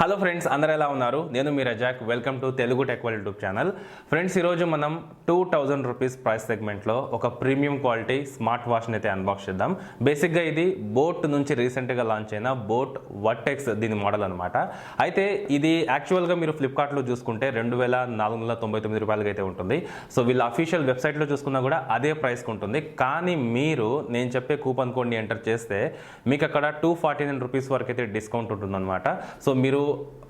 Hello friends, అందరూ ఎలా ఉన్నారు? నేను మీ Razak. Welcome to Telugu Techworld YouTube channel. Friends, ఈరోజు మనం 2000 రూపీస్ ప్రైస్ సెగ్మెంట్లో ఒక ప్రీమియం క్వాలిటీ స్మార్ట్ వాచ్ని అయితే అన్బాక్స్ చేద్దాం. బేసిక్గా ఇది బోట్ నుంచి రీసెంట్గా లాంచ్ అయిన బోట్ వర్టెక్స్ దీని మోడల్ అనమాట. అయితే ఇది యాక్చువల్గా మీరు ఫ్లిప్కార్ట్లో చూసుకుంటే 2499 రూపాయలకి అయితే ఉంటుంది. సో వీళ్ళ అఫీషియల్ వెబ్సైట్లో చూసుకున్నా కూడా అదే ప్రైస్కి ఉంటుంది. కానీ మీరు నేను చెప్పే కూపన్ కోడ్ని ఎంటర్ చేస్తే మీకు అక్కడ 249 రూపీస్ వరకు అయితే డిస్కౌంట్ ఉంటుందన్నమాట. సో మీరు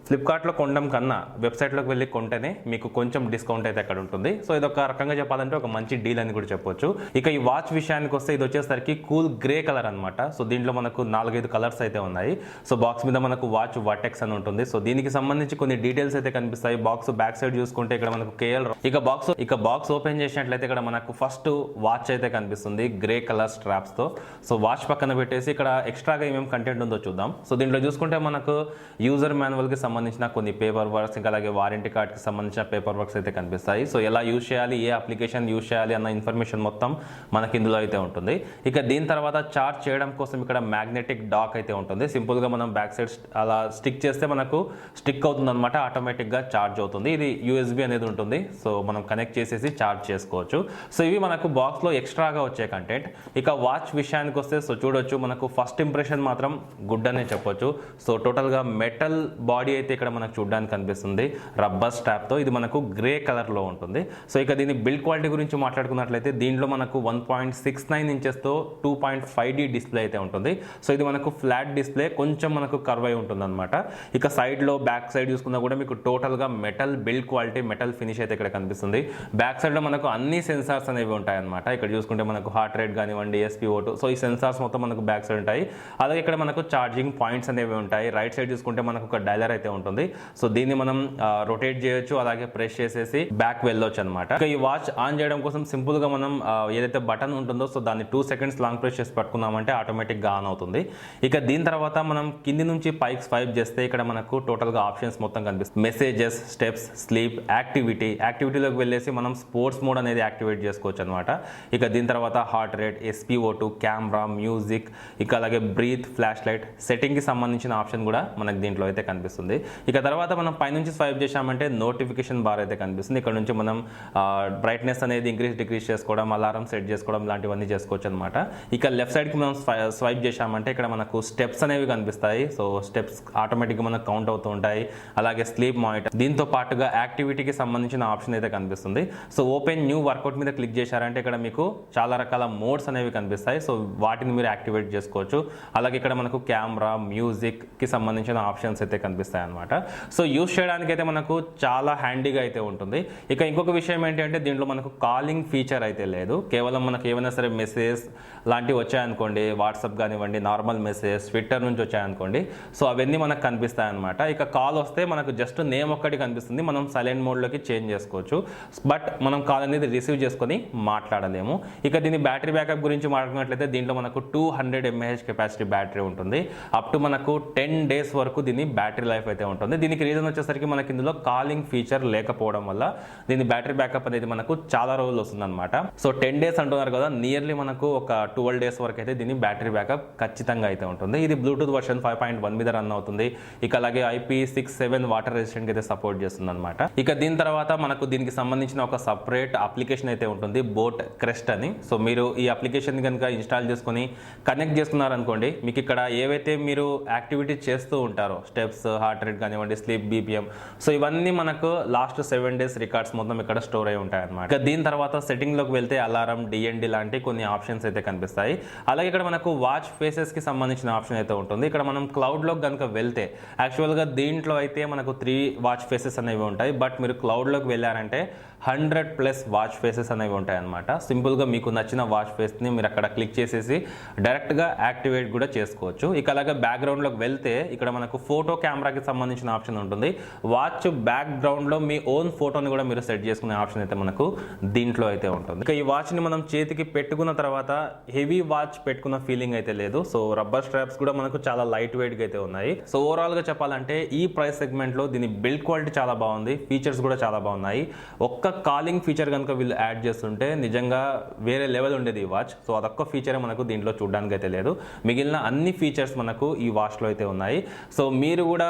ఫ్లిప్కార్ట్లో కొనడం కన్నా వెబ్సైట్లోకి వెళ్ళి కొంటేనే మీకు కొంచెం డిస్కౌంట్ అయితే అక్కడ ఉంటుంది. సో ఇది ఒక రకంగా చెప్పాలంటే ఒక మంచి డీల్ అని కూడా చెప్పొచ్చు. ఇక ఈ వాచ్ విషయానికి వస్తే ఇది వచ్చేసరికి కూల్ గ్రే కలర్ అనమాట. సో దీంట్లో మనకు 4-5 కలర్స్ అయితే ఉన్నాయి. సో బాక్స్ మీద మనకు వాచ్ వర్టెక్స్ అని ఉంటుంది. సో దీనికి సంబంధించి కొన్ని డీటెయిల్స్ అయితే కనిపిస్తాయి. బాక్స్ బ్యాక్ సైడ్ చూసుకుంటే ఇక్కడ మనకు కేఎల్ ఇక బాక్స్ ఓపెన్ చేసినట్లయితే ఇక్కడ మనకు ఫస్ట్ వాచ్ అయితే కనిపిస్తుంది గ్రే కలర్ స్ట్రాప్స్ తో. సో వాచ్ పక్కన పెట్టేసి ఇక్కడ ఎక్స్ట్రాగా ఏమేమి కంటెంట్ ఉందో చూద్దాం. సో దీంట్లో చూసుకుంటే మనకు యూజర్ మాన్యువల్ కి సంబంధించిన కొన్ని పేపర్ వర్క్స్, ఇంకా అలాగే వారంటీ కార్డ్ కి సంబంధించిన పేపర్ వర్క్స్ అయితే కనిపిస్తాయి. సో ఎలా యూజ్ చేయాలి, ఏ అప్లికేషన్ యూజ్ చేయాలి అన్న ఇన్ఫర్మేషన్ మొత్తం మనకి ఇందులో అయితే ఉంటుంది. ఇక దీని తర్వాత చార్జ్ చేయడం కోసం ఇక్కడ మ్యాగ్నెటిక్ డాక్ అయితే ఉంటుంది. సింపుల్ గా మనం బ్యాక్ సైడ్ అలా స్టిక్ చేస్తే మనకు స్టిక్ అవుతుంది అనమాట, ఆటోమేటిక్ గా చార్జ్ అవుతుంది. ఇది యూఎస్బి అనేది ఉంటుంది. సో మనం కనెక్ట్ చేసేసి చార్జ్ చేసుకోవచ్చు. సో ఇవి మనకు బాక్స్ లో ఎక్స్ట్రాగా వచ్చే కంటెంట్. ఇక వాచ్ విషయానికి వస్తే సో చూడొచ్చు, మనకు ఫస్ట్ ఇంప్రెషన్ మాత్రం గుడ్ అనే చెప్పొచ్చు. సో టోటల్ గా మెటల్ బాడీ అయితే ఇక్కడ మనకు చూడడానికి కనిపిస్తుంది రబ్బర్ స్ట్రాప్ తో. ఇది మనకు గ్రే కలర్ లో ఉంటుంది. సో ఇక దీని బిల్డ్ క్వాలిటీ గురించి మాట్లాడుకున్నట్లయితే దీంట్లో మనకు 1.69 ఇంచెస్ తో 2.5D డిస్ప్లే అయితే ఉంటుంది. సో ఇది మనకు ఫ్లాట్ డిస్ప్లే, కొంచెం మనకు కర్వ్ అయి ఉంటుంది అనమాట. ఇక సైడ్ లో బ్యాక్ సైడ్ చూసుకున్నా కూడా మీకు టోటల్ గా metal build quality, metal finish అయితే ఇక్కడ కనిపిస్తుంది. బ్యాక్ సైడ్ లో మనకు అన్ని సెన్సార్స్ అనేవి ఉంటాయి అనమాట. ఇక్కడ చూసుకుంటే మనకు హార్ట్ రేట్ కానివ్వండి, SpO2, సో ఈ సెన్సార్స్ మొత్తం మనకు బ్యాక్ సైడ్ ఉంటాయి. అలాగే ఇక్కడ మనకు ఛార్జింగ్ పాయింట్స్ అనేవి ఉంటాయి. రైట్ సైడ్ చూసుకుంటే మనకు ఒక డైలర్ అయితే ఉంటుంది. సో దీన్ని మనం రొటేట్ చేయొచ్చు, అలాగే ప్రెస్ చేసేసి బ్యాక్ వెళ్ళొచ్చు అనమాట. ఇక ఈ వాచ్ ఆన్ చేయడం కోసం సింపుల్ గా మనం ఏదైతే బటన్ ఉంటుందో సో దాన్ని 2 సెకండ్స్ లాంగ్ ప్రెస్ చేసి పట్టుకున్నామంటే ఆటోమేటిక్ గా ఆన్ అవుతుంది. ఇక దీని తర్వాత మనం కింది నుంచి పైకి స్వైప్ చేస్తే ఇక్కడ మనకు టోటల్ గా ఆప్షన్స్ మొత్తం కనిపిస్తుంది. మెసేజెస్, స్టెప్స్, స్లీప్, యాక్టివిటీలోకి వెళ్ళేసి మనం స్పోర్ట్స్ మోడ్ అనేది యాక్టివేట్ చేసుకోవచ్చు అనమాట. ఇక దీని తర్వాత heart rate, SpO2, camera, music, ఇక అలాగే బ్రీత్, ఫ్లాష్ లైట్, సెట్టింగ్ కి సంబంధించిన ఆప్షన్ కూడా మనకు దీంట్లో అయితే కనిపిస్తుంది. ఇక తర్వాత మనం పైనుంచి స్వైప్ చేసామంటే నోటిఫికేషన్ బార్ అయితే కనిపిస్తుంది. ఇక్కడ నుంచి మనం బ్రైట్నెస్ అనేది ఇంక్రీజ్ డిక్రీజ్ చేసుకోవడం, అలారం సెట్ చేసుకోవడం లాంటివన్నీ చేసుకోవచ్చు అనమాట. ఇక లెఫ్ట్ సైడ్ కి మనం స్వైప్ చేసామంటే ఇక్కడ మనకు స్టెప్స్ అనేవి కనిపిస్తాయి. సో స్టెప్స్ ఆటోమేటిక్ గా మనకు కౌంట్ అవుతూ ఉంటాయి. అలాగే స్లీప్ మానిటర్, దీంతో పాటుగా యాక్టివిటీకి సంబంధించిన ఆప్షన్ అయితే కనిపిస్తుంది. సో ఓపెన్ న్యూ వర్కౌట్ మీద క్లిక్ చేశారంటే ఇక్కడ మీకు చాలా రకాల మోడ్స్ అనేవి కనిపిస్తాయి. సో వాటిని మీరు యాక్టివేట్ చేసుకోవచ్చు. అలాగే ఇక్కడ మనకు కెమెరా, మ్యూజిక్ కి సంబంధించిన ఆప్షన్స్ అయితే కనిపిస్తాయి అనమాట. సో యూస్ చేయడానికి అయితే మనకు చాలా హ్యాండీగా అయితే ఉంటుంది. ఇక ఇంకొక విషయం ఏంటంటే దీంట్లో మనకు కాలింగ్ ఫీచర్ అయితే లేదు. కేవలం మనకు ఏమైనా సరే మెసేజ్ లాంటివి వచ్చాయనుకోండి, వాట్సాప్ కానివ్వండి, నార్మల్ మెసేజ్, ట్విట్టర్ నుంచి వచ్చాయనుకోండి, సో అవన్నీ మనకు కనిపిస్తాయి అనమాట. ఇక కాల్ వస్తే మనకు జస్ట్ నేమ్ ఒక్కటి కనిపిస్తుంది. మనం సైలెంట్ మోడ్లోకి చేంజ్ చేసుకోవచ్చు. బట్ మనం కాల్ అనేది రిసీవ్ చేసుకొని మాట్లాడలేము. ఇక దీని బ్యాటరీ బ్యాకప్ గురించి మాట్లాడుకున్నట్లయితే దీంట్లో మనకు 200 mAh కెపాసిటీ బ్యాటరీ ఉంటుంది. అప్ టు మనకు 10 days వరకు దీని బ్యాటరీ లైఫ్ అయితే ఉంటుంది. దీనికి రీజన్ వచ్చేసరికి మనకి ఇందులో కాలింగ్ ఫీచర్ లేకపోవడం వల్ల దీని బ్యాటరీ బ్యాకప్ అనేది మనకు చాలా రోజులు వస్తుంది అనమాట. సో 10 days అంటున్నారు కదా, నియర్లీ మనకు ఒక 12 days వరకు అయితే దీని బ్యాటరీ బ్యాకప్ ఖచ్చితంగా అయితే ఉంటుంది. ఇది బ్లూటూత్ వర్షన్ 5.1 మీద రన్ అవుతుంది. ఇక అలాగే IP67 వాటర్ రెసిస్టెంట్ అయితే సపోర్ట్ చేస్తుంది అనమాట. ఇక దీని తర్వాత మనకు దీనికి సంబంధించిన ఒక సపరేట్ అప్లికేషన్ అయితే ఉంటుంది, బోట్ క్రెస్ట్ అని. సో మీరు ఈ అప్లికేషన్ కనుక ఇన్స్టాల్ చేసుకొని కనెక్ట్ చేసుకున్నారనుకోండి, మీకు ఇక్కడ ఏవైతే మీరు యాక్టివిటీ చేస్తూ ఉంటారో, స్టెప్స్, హార్ట్ రేట్ కానివ్వండి, స్లీప్, BPM, సో ఇవన్నీ మనకు లాస్ట్ 7 days రికార్డ్స్ మొత్తం ఇక్కడ స్టోర్ అయి ఉంటాయి అనమాట. ఇక దీని తర్వాత సెట్టింగ్ లోకి వెళ్తే అలారం, DND లాంటి కొన్ని ఆప్షన్స్ అయితే కనిపిస్తాయి. అలాగే ఇక్కడ మనకు వాచ్ ఫేసెస్ కి సంబంధించిన ఆప్షన్ అయితే ఉంటుంది. ఇక్కడ మనం క్లౌడ్ లోకి కనుక వెళ్తే యాక్చువల్ గా దీంట్లో అయితే మనకు 3 వాచ్ ఫేసెస్ అనేవి ఉంటాయి. బట్ మీరు క్లౌడ్ లోకి వెళ్ళారంటే 100+ వాచ్ ఫేసెస్ అనేవి ఉంటాయి అనమాట. సింపుల్ గా మీకు నచ్చిన వాచ్ ఫేస్ ని మీరు అక్కడ క్లిక్ చేసేసి డైరెక్ట్ గా యాక్టివేట్ కూడా చేసుకోవచ్చు. ఇక అలాగే బ్యాక్గ్రౌండ్ లోకి వెళ్తే ఇక్కడ మనకు ఫోటో కెమెరాకి సంబంధించిన ఆప్షన్ ఉంటుంది. వాచ్ బ్యాక్ గ్రౌండ్ లో మీ ఓన్ ఫోటోని కూడా మీరు సెట్ చేసుకునే ఆప్షన్ అయితే మనకు దీంట్లో అయితే ఉంటుంది. ఇక ఈ వాచ్ ని మనం చేతికి పెట్టుకున్న తర్వాత హెవీ వాచ్ పెట్టుకున్న ఫీలింగ్ అయితే లేదు. సో రబ్బర్ స్ట్రాప్స్ కూడా మనకు చాలా లైట్ వెయిట్ గా అయితే ఉన్నాయి. సో ఓవరాల్ గా చెప్పాలంటే ఈ ప్రైస్ సెగ్మెంట్ లో దీని బిల్డ్ క్వాలిటీ చాలా బాగుంది, ఫీచర్స్ కూడా చాలా బాగున్నాయి. ఒక్క కాలింగ్ ఫీచర్ కనుక వీళ్ళు యాడ్ చేస్తుంటే నిజంగా వేరే లెవెల్ ఉండేది ఈ వాచ్. సో అదొక్క ఫీచరే మనకు దీంట్లో చూడడానికి అయితే లేదు. మిగిలిన అన్ని ఫీచర్స్ మనకు ఈ వాచ్లో అయితే ఉన్నాయి. సో మీరు కూడా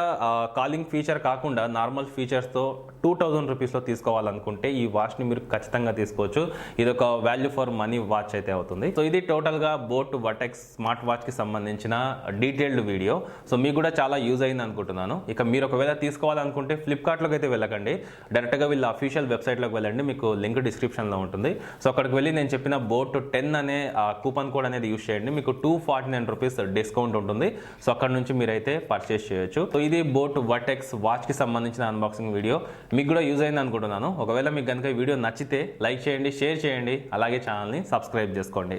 కాలింగ్ ఫీచర్ కాకుండా నార్మల్ ఫీచర్స్తో 2000 రూపీస్లో తీసుకోవాలనుకుంటే ఈ వాచ్ని మీరు ఖచ్చితంగా తీసుకోవచ్చు. ఇది ఒక వాల్యూ ఫర్ మనీ వాచ్ అయితే అవుతుంది. సో ఇది టోటల్గా బోట్ వర్టెక్స్ స్మార్ట్ వాచ్కి సంబంధించిన డీటెయిల్డ్ వీడియో. సో మీకు కూడా చాలా యూజ్ అయింది అనుకుంటున్నాను. ఇక మీరు ఒకవేళ తీసుకోవాలనుకుంటే ఫ్లిప్కార్ట్లోకి అయితే వెళ్ళకండి, డైరెక్ట్గా వీళ్ళ అఫీషియల్ వెబ్సైట్లోకి వెళ్ళండి. మీకు లింక్ డిస్క్రిప్షన్లో ఉంటుంది. సో అక్కడికి వెళ్ళి నేను చెప్పిన బోట్ 10 అనే కూపన్ కోడ్ అనేది యూజ్ చేయండి. మీకు 249 రూపీస్ డిస్కౌంట్ ఉంటుంది. సో అక్కడ నుంచి మీరైతే పర్చేస్ చేయొచ్చు. సో ఇది బోట్ వర్టెక్స్ వాచ్కి సంబంధించిన అన్బాక్సింగ్ వీడియో. మీకు కూడా యూజ్ అయింది అనుకుంటున్నాను. ఒకవేళ మీకు కనుక ఈ వీడియో నచ్చితే లైక్ చేయండి, షేర్ చేయండి, అలాగే ఛానల్ని సబ్స్క్రైబ్ చేసుకోండి.